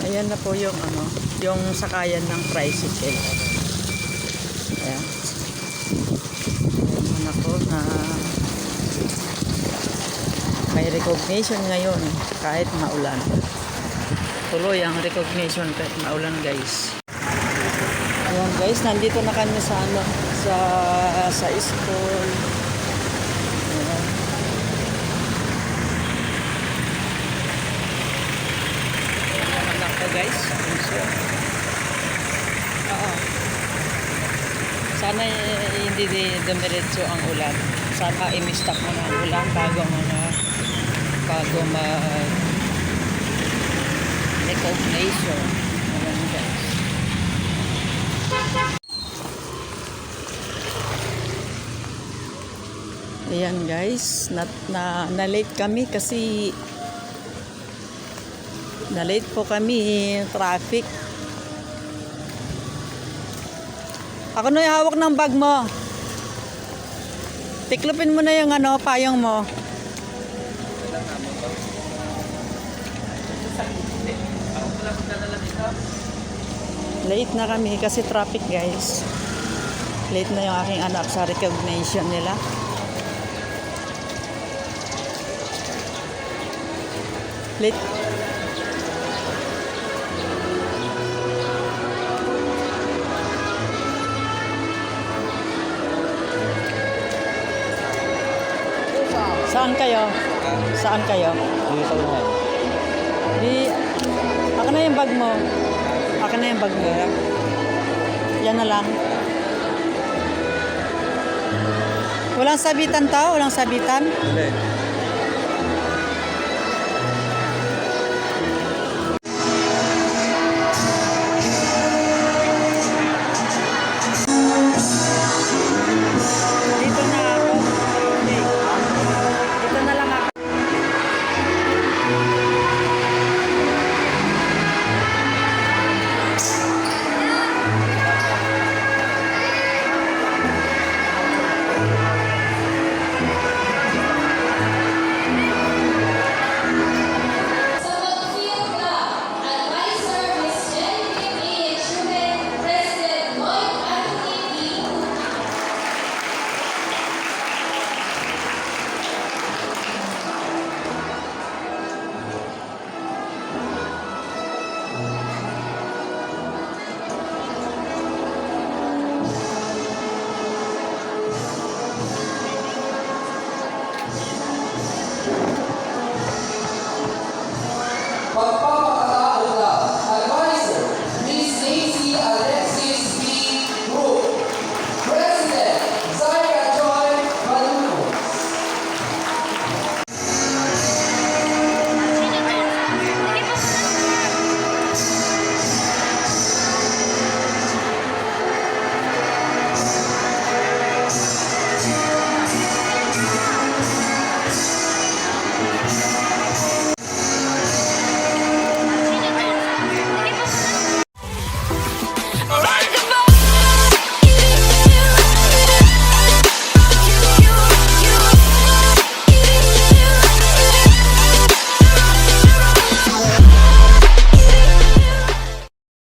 Ayan na po yung yung sakayan ng tricycle. Ayan. Ayan ako na may recognition ngayon kahit maulan. Tuloy ang recognition kahit maulan, guys. Ayan, guys, nandito na kami sa sa school. Ayan. Anak ko, guys. Oo. Sana hindi dumiretso ang ulan. Sana i-stop mo na ang ulan bago recognition. Ayan, guys. Ayan, guys. Na-late kami kasi na-late po kami. Traffic. Ako na yung hawak ng bag mo. Tiklopin mo na yung payong mo. Late na kami kasi traffic, guys. Late na yung aking anak sa recognition nila. Late. Saan kayo? Saan kayo? Dito na. Ako na yung bag mo. Ako na yung bag mo. Yan na lang. Walang sabitan to? Walang sabitan? Hindi.